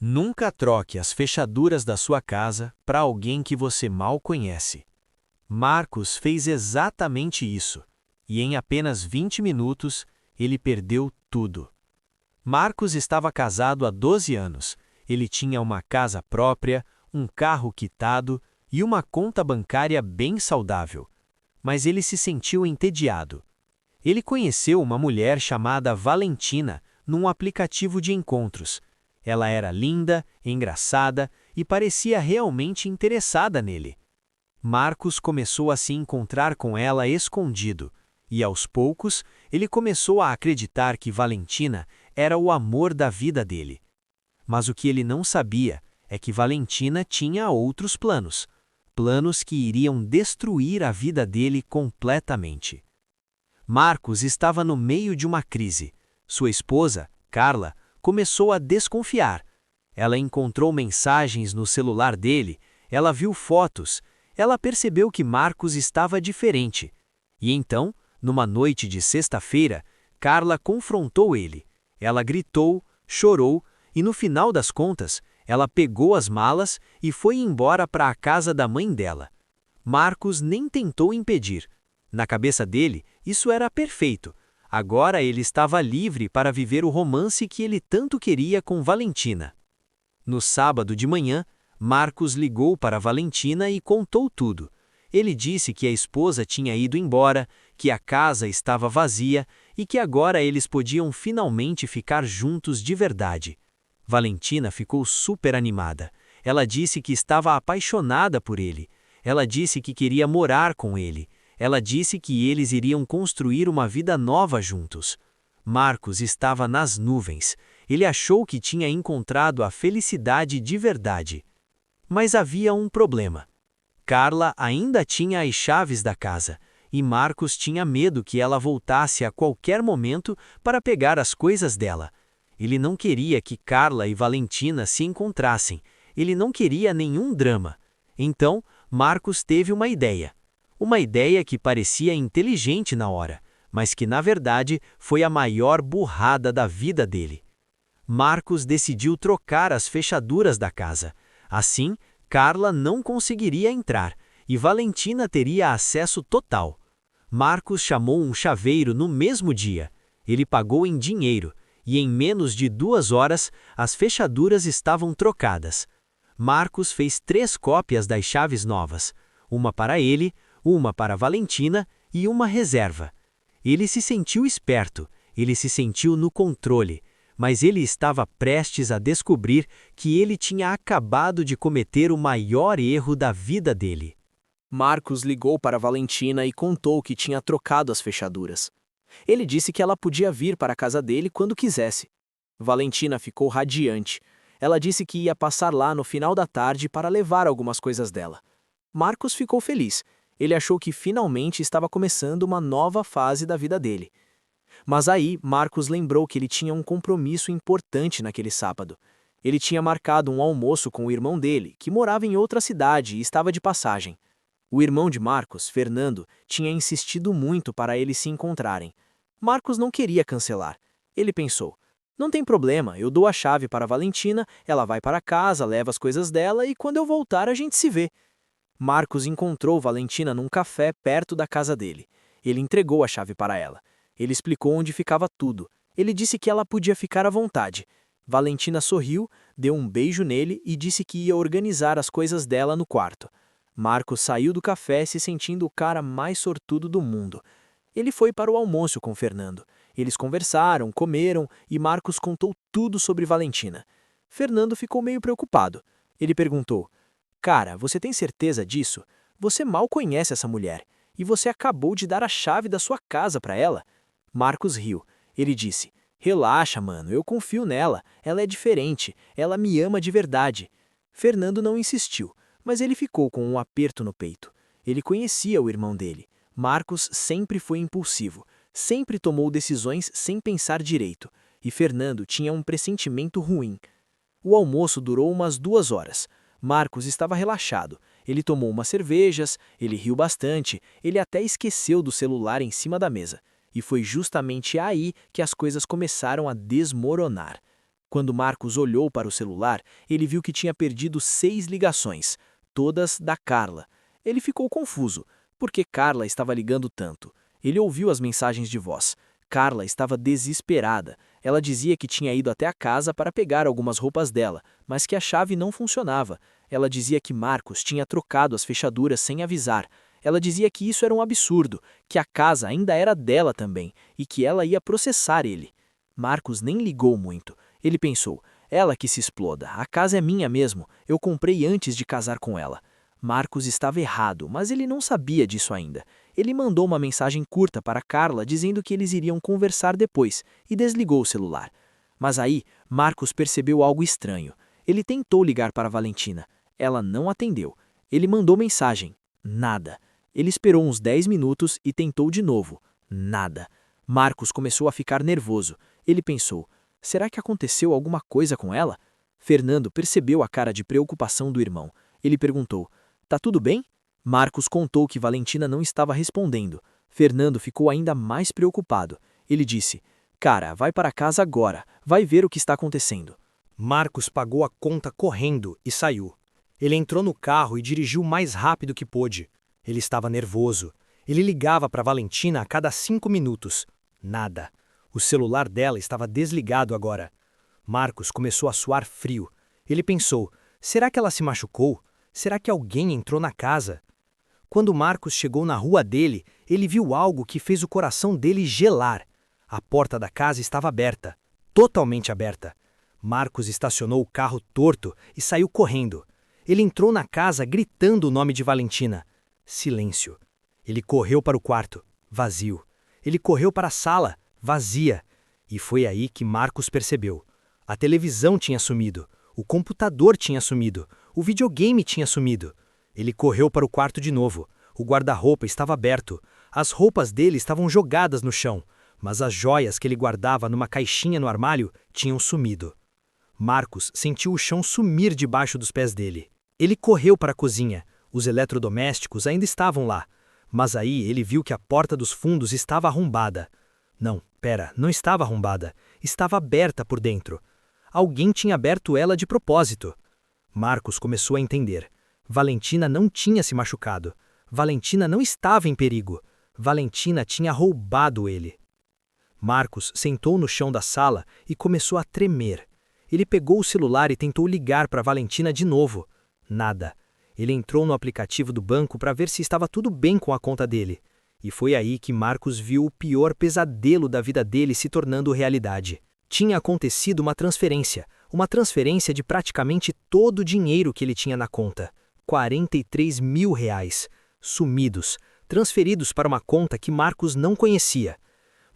Nunca troque as fechaduras da sua casa para alguém que você mal conhece. Marcos fez exatamente isso, e em apenas 20 minutos ele perdeu tudo. Marcos estava casado há 12 anos, ele tinha uma casa própria, um carro quitado e uma conta bancária bem saudável. Mas ele se sentiu entediado. Ele conheceu uma mulher chamada Valentina num aplicativo de encontros. Ela era linda, engraçada e parecia realmente interessada nele. Marcos começou a se encontrar com ela escondido, e aos poucos ele começou a acreditar que Valentina era o amor da vida dele. Mas o que ele não sabia é que Valentina tinha outros planos, planos que iriam destruir a vida dele completamente. Marcos estava no meio de uma crise. Sua esposa, Carla, começou a desconfiar. Ela encontrou mensagens no celular dele, ela viu fotos, ela percebeu que Marcos estava diferente. E então, numa noite de sexta-feira, Carla confrontou ele. Ela gritou, chorou e, no final das contas, ela pegou as malas e foi embora para a casa da mãe dela. Marcos nem tentou impedir. Na cabeça dele, isso era perfeito. Agora ele estava livre para viver o romance que ele tanto queria com Valentina. No sábado de manhã, Marcos ligou para Valentina e contou tudo. Ele disse que a esposa tinha ido embora, que a casa estava vazia e que agora eles podiam finalmente ficar juntos de verdade. Valentina ficou super animada. Ela disse que estava apaixonada por ele. Ela disse que queria morar com ele. Ela disse que eles iriam construir uma vida nova juntos. Marcos estava nas nuvens. Ele achou que tinha encontrado a felicidade de verdade. Mas havia um problema. Carla ainda tinha as chaves da casa, e Marcos tinha medo que ela voltasse a qualquer momento para pegar as coisas dela. Ele não queria que Carla e Valentina se encontrassem. Ele não queria nenhum drama. Então, Marcos teve uma ideia. Uma ideia que parecia inteligente na hora, mas que na verdade foi a maior burrada da vida dele. Marcos decidiu trocar as fechaduras da casa. Assim, Carla não conseguiria entrar e Valentina teria acesso total. Marcos chamou um chaveiro no mesmo dia. Ele pagou em dinheiro e em menos de 2 horas as fechaduras estavam trocadas. Marcos fez 3 cópias das chaves novas, uma para ele, uma para Valentina e uma reserva. Ele se sentiu esperto, ele se sentiu no controle, mas ele estava prestes a descobrir que ele tinha acabado de cometer o maior erro da vida dele. Marcos ligou para Valentina e contou que tinha trocado as fechaduras. Ele disse que ela podia vir para a casa dele quando quisesse. Valentina ficou radiante. Ela disse que ia passar lá no final da tarde para levar algumas coisas dela. Marcos ficou feliz. Ele achou que finalmente estava começando uma nova fase da vida dele. Mas aí, Marcos lembrou que ele tinha um compromisso importante naquele sábado. Ele tinha marcado um almoço com o irmão dele, que morava em outra cidade e estava de passagem. O irmão de Marcos, Fernando, tinha insistido muito para eles se encontrarem. Marcos não queria cancelar. Ele pensou: não tem problema, eu dou a chave para Valentina, ela vai para casa, leva as coisas dela e quando eu voltar a gente se vê. Marcos encontrou Valentina num café perto da casa dele. Ele entregou a chave para ela. Ele explicou onde ficava tudo. Ele disse que ela podia ficar à vontade. Valentina sorriu, deu um beijo nele e disse que ia organizar as coisas dela no quarto. Marcos saiu do café se sentindo o cara mais sortudo do mundo. Ele foi para o almoço com Fernando. Eles conversaram, comeram e Marcos contou tudo sobre Valentina. Fernando ficou meio preocupado. Ele perguntou: cara, você tem certeza disso? Você mal conhece essa mulher. E você acabou de dar a chave da sua casa para ela? Marcos riu. Ele disse: relaxa, mano, eu confio nela. Ela é diferente. Ela me ama de verdade. Fernando não insistiu, mas ele ficou com um aperto no peito. Ele conhecia o irmão dele. Marcos sempre foi impulsivo. Sempre tomou decisões sem pensar direito. E Fernando tinha um pressentimento ruim. O almoço durou umas 2 horas. Marcos estava relaxado. Ele tomou umas cervejas, ele riu bastante, ele até esqueceu do celular em cima da mesa. E foi justamente aí que as coisas começaram a desmoronar. Quando Marcos olhou para o celular, ele viu que tinha perdido 6 ligações, todas da Carla. Ele ficou confuso, porque Carla estava ligando tanto. Ele ouviu as mensagens de voz. Carla estava desesperada. Ela dizia que tinha ido até a casa para pegar algumas roupas dela, mas que a chave não funcionava. Ela dizia que Marcos tinha trocado as fechaduras sem avisar. Ela dizia que isso era um absurdo, que a casa ainda era dela também, e que ela ia processar ele. Marcos nem ligou muito. Ele pensou, ela que se exploda, a casa é minha mesmo, eu comprei antes de casar com ela. Marcos estava errado, mas ele não sabia disso ainda. Ele mandou uma mensagem curta para Carla dizendo que eles iriam conversar depois e desligou o celular. Mas aí, Marcos percebeu algo estranho. Ele tentou ligar para Valentina. Ela não atendeu. Ele mandou mensagem. Nada. Ele esperou uns 10 minutos e tentou de novo. Nada. Marcos começou a ficar nervoso. Ele pensou, será que aconteceu alguma coisa com ela? Fernando percebeu a cara de preocupação do irmão. Ele perguntou, tá tudo bem? Marcos contou que Valentina não estava respondendo. Fernando ficou ainda mais preocupado. Ele disse, cara, vai para casa agora, vai ver o que está acontecendo. Marcos pagou a conta correndo e saiu. Ele entrou no carro e dirigiu o mais rápido que pôde. Ele estava nervoso. Ele ligava para Valentina a cada 5 minutos. Nada. O celular dela estava desligado agora. Marcos começou a suar frio. Ele pensou, será que ela se machucou? Será que alguém entrou na casa? Quando Marcos chegou na rua dele, ele viu algo que fez o coração dele gelar. A porta da casa estava aberta, totalmente aberta. Marcos estacionou o carro torto e saiu correndo. Ele entrou na casa gritando o nome de Valentina. Silêncio. Ele correu para o quarto, vazio. Ele correu para a sala, vazia. E foi aí que Marcos percebeu. A televisão tinha sumido, o computador tinha sumido, o videogame tinha sumido. Ele correu para o quarto de novo. O guarda-roupa estava aberto. As roupas dele estavam jogadas no chão, mas as joias que ele guardava numa caixinha no armário tinham sumido. Marcos sentiu o chão sumir debaixo dos pés dele. Ele correu para a cozinha. Os eletrodomésticos ainda estavam lá, mas aí ele viu que a porta dos fundos estava arrombada. Não estava arrombada. Estava aberta por dentro. Alguém tinha aberto ela de propósito. Marcos começou a entender. Valentina não tinha se machucado. Valentina não estava em perigo. Valentina tinha roubado ele. Marcos sentou no chão da sala e começou a tremer. Ele pegou o celular e tentou ligar para Valentina de novo. Nada. Ele entrou no aplicativo do banco para ver se estava tudo bem com a conta dele. E foi aí que Marcos viu o pior pesadelo da vida dele se tornando realidade. Tinha acontecido uma transferência de praticamente todo o dinheiro que ele tinha na conta. 43 mil reais, sumidos, transferidos para uma conta que Marcos não conhecia.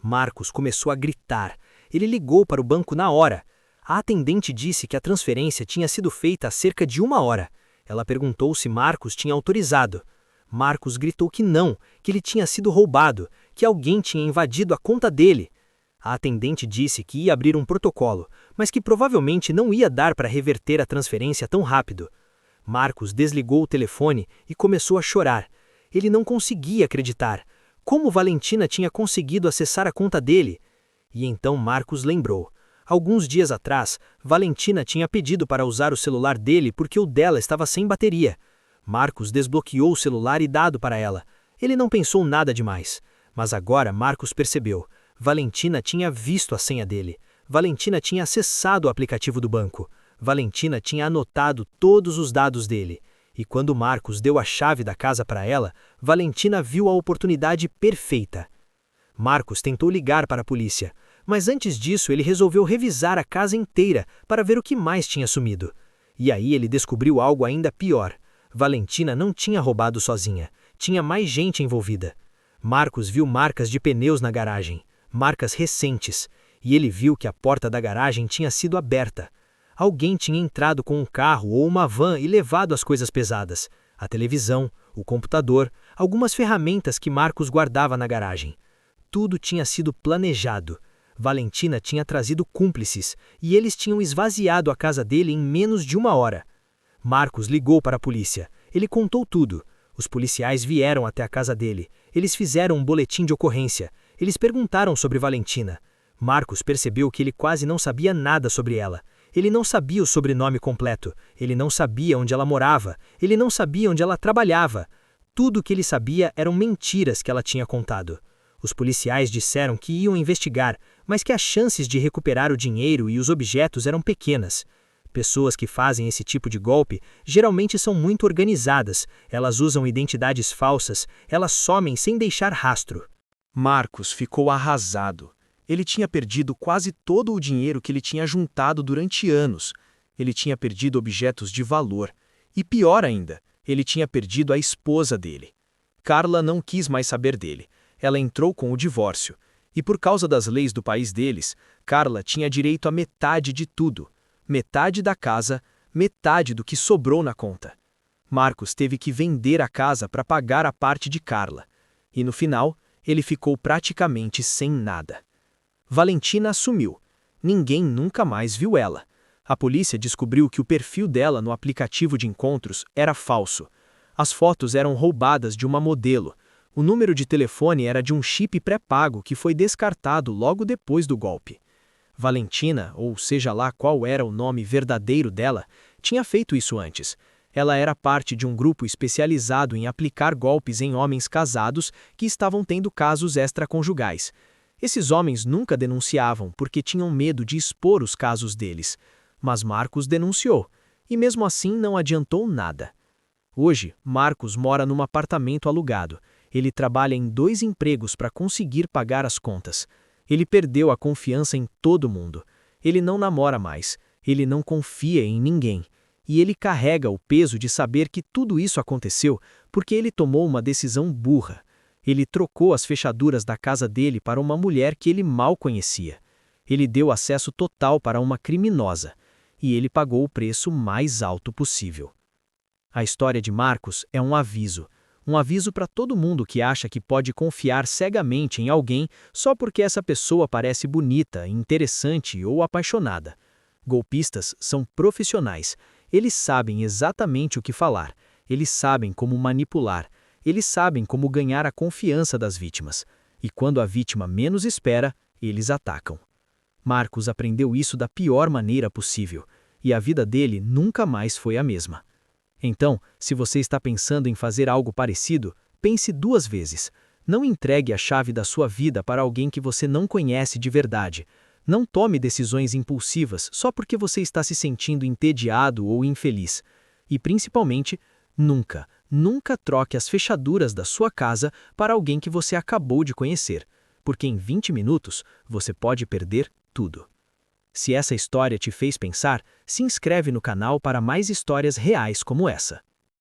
Marcos começou a gritar. Ele ligou para o banco na hora. A atendente disse que a transferência tinha sido feita há cerca de 1 hora. Ela perguntou se Marcos tinha autorizado. Marcos gritou que não, que ele tinha sido roubado, que alguém tinha invadido a conta dele. A atendente disse que ia abrir um protocolo, mas que provavelmente não ia dar para reverter a transferência tão rápido. Marcos desligou o telefone e começou a chorar. Ele não conseguia acreditar. Como Valentina tinha conseguido acessar a conta dele? E então Marcos lembrou. Alguns dias atrás, Valentina tinha pedido para usar o celular dele porque o dela estava sem bateria. Marcos desbloqueou o celular e dado para ela. Ele não pensou nada demais. Mas agora Marcos percebeu. Valentina tinha visto a senha dele. Valentina tinha acessado o aplicativo do banco. Valentina tinha anotado todos os dados dele. E quando Marcos deu a chave da casa para ela, Valentina viu a oportunidade perfeita. Marcos tentou ligar para a polícia, mas antes disso ele resolveu revisar a casa inteira para ver o que mais tinha sumido. E aí ele descobriu algo ainda pior. Valentina não tinha roubado sozinha. Tinha mais gente envolvida. Marcos viu marcas de pneus na garagem, marcas recentes, e ele viu que a porta da garagem tinha sido aberta. Alguém tinha entrado com um carro ou uma van e levado as coisas pesadas, a televisão, o computador, algumas ferramentas que Marcos guardava na garagem. Tudo tinha sido planejado. Valentina tinha trazido cúmplices e eles tinham esvaziado a casa dele em menos de 1 hora. Marcos ligou para a polícia. Ele contou tudo. Os policiais vieram até a casa dele. Eles fizeram um boletim de ocorrência. Eles perguntaram sobre Valentina. Marcos percebeu que ele quase não sabia nada sobre ela. Ele não sabia o sobrenome completo, ele não sabia onde ela morava, ele não sabia onde ela trabalhava. Tudo o que ele sabia eram mentiras que ela tinha contado. Os policiais disseram que iam investigar, mas que as chances de recuperar o dinheiro e os objetos eram pequenas. Pessoas que fazem esse tipo de golpe geralmente são muito organizadas, elas usam identidades falsas, elas somem sem deixar rastro. Marcos ficou arrasado. Ele tinha perdido quase todo o dinheiro que ele tinha juntado durante anos. Ele tinha perdido objetos de valor. E pior ainda, ele tinha perdido a esposa dele. Carla não quis mais saber dele. Ela entrou com o divórcio. E por causa das leis do país deles, Carla tinha direito a metade de tudo. Metade da casa, metade do que sobrou na conta. Marcos teve que vender a casa para pagar a parte de Carla. E no final, ele ficou praticamente sem nada. Valentina sumiu. Ninguém nunca mais viu ela. A polícia descobriu que o perfil dela no aplicativo de encontros era falso. As fotos eram roubadas de uma modelo. O número de telefone era de um chip pré-pago que foi descartado logo depois do golpe. Valentina, ou seja lá qual era o nome verdadeiro dela, tinha feito isso antes. Ela era parte de um grupo especializado em aplicar golpes em homens casados que estavam tendo casos extraconjugais. Esses homens nunca denunciavam porque tinham medo de expor os casos deles. Mas Marcos denunciou, e mesmo assim não adiantou nada. Hoje, Marcos mora num apartamento alugado. Ele trabalha em 2 empregos para conseguir pagar as contas. Ele perdeu a confiança em todo mundo. Ele não namora mais. Ele não confia em ninguém. E ele carrega o peso de saber que tudo isso aconteceu porque ele tomou uma decisão burra. Ele trocou as fechaduras da casa dele para uma mulher que ele mal conhecia. Ele deu acesso total para uma criminosa. E ele pagou o preço mais alto possível. A história de Marcos é um aviso. Um aviso para todo mundo que acha que pode confiar cegamente em alguém só porque essa pessoa parece bonita, interessante ou apaixonada. Golpistas são profissionais. Eles sabem exatamente o que falar. Eles sabem como manipular. Eles sabem como ganhar a confiança das vítimas. E quando a vítima menos espera, eles atacam. Marcos aprendeu isso da pior maneira possível. E a vida dele nunca mais foi a mesma. Então, se você está pensando em fazer algo parecido, pense 2 vezes. Não entregue a chave da sua vida para alguém que você não conhece de verdade. Não tome decisões impulsivas só porque você está se sentindo entediado ou infeliz. E principalmente, nunca troque as fechaduras da sua casa para alguém que você acabou de conhecer, porque em 20 minutos você pode perder tudo. Se essa história te fez pensar, se inscreve no canal para mais histórias reais como essa.